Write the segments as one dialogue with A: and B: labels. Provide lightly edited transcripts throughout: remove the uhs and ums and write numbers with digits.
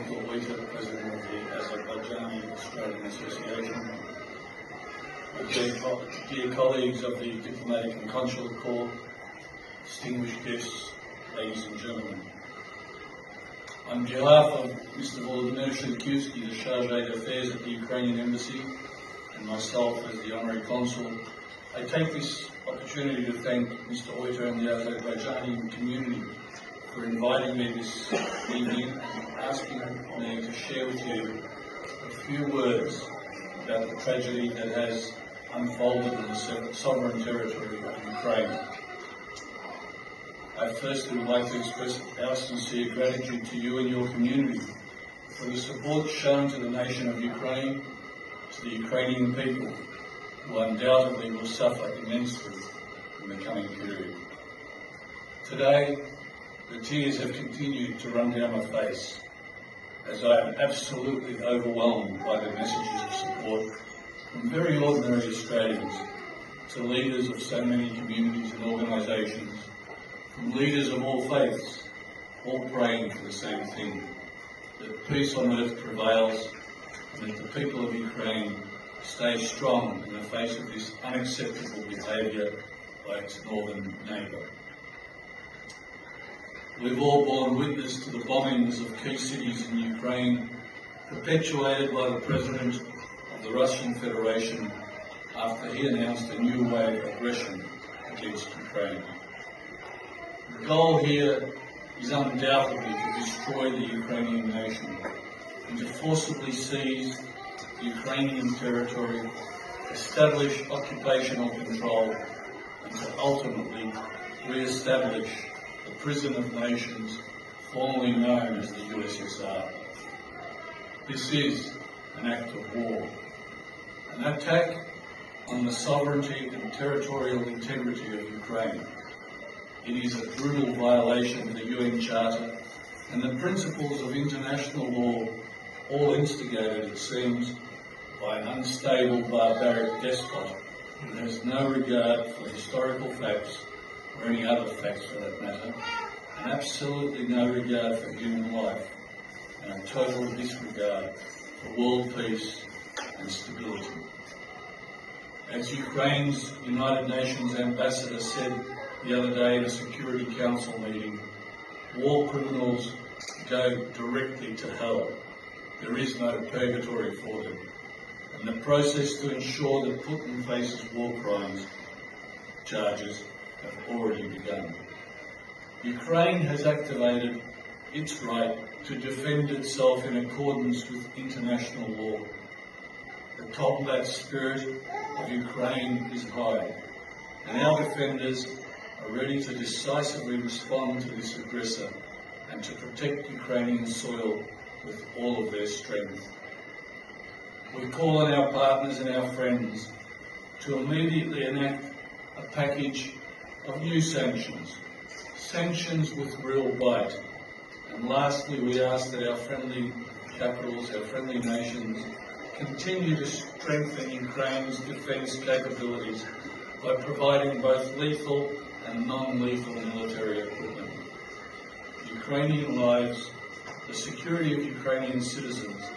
A: خوجaلی, President of the Azerbaijani Australian Association, dear colleagues of the Diplomatic and Consular Corps, distinguished guests, ladies and gentlemen. On behalf of Mr. Volodymyr Shilkivsky, the Chargé d'Affaires at the Ukrainian Embassy, and myself as the Honorary Consul, I take this opportunity to thank Mr. Oyter and the Azerbaijani community for inviting me this evening and asking me to share with you a few words about the tragedy that has unfolded in the sovereign territory of Ukraine. I firstly would like to express our sincere gratitude to you and your community for the support shown to the nation of Ukraine, to the Ukrainian people, who undoubtedly will suffer immensely in the coming period. Today, the tears have continued to run down my face as I am absolutely overwhelmed by the messages of support from very ordinary Australians to leaders of so many communities and organisations, from leaders of all faiths, all praying for the same thing, that peace on earth prevails and that the people of Ukraine stay strong in the face of this unacceptable behaviour by its northern neighbour. We've all borne witness to the bombings of key cities in Ukraine, perpetuated by the President of the Russian Federation after he announced a new wave of aggression against Ukraine. The goal here is undoubtedly to destroy the Ukrainian nation and to forcibly seize Ukrainian territory, establish occupational control, and to ultimately re-establish the prison of nations formerly known as the USSR. This is an act of war, an attack on the sovereignty and territorial integrity of Ukraine. It is a brutal violation of the UN Charter and the principles of international law, all instigated, it seems, by an unstable, barbaric despot who has no regard for historical facts or any other facts for that matter, and absolutely no regard for human life, and a total disregard for world peace and stability. As Ukraine's United Nations ambassador said the other day in a Security Council meeting, war criminals go directly to hell. There is no purgatory for them. And the process to ensure that Putin faces war crimes charges have already begun. Ukraine has activated its right to defend itself in accordance with international law. The combat spirit of Ukraine is high, and our defenders are ready to decisively respond to this aggressor and to protect Ukrainian soil with all of their strength. We call on our partners and our friends to immediately enact a package of new sanctions, sanctions with real bite. And lastly, we ask that our friendly capitals, our friendly nations, continue to strengthen Ukraine's defence capabilities by providing both lethal and non-lethal military equipment. Ukrainian lives, the security of Ukrainian citizens,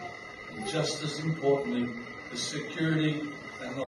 A: and just as importantly, the security and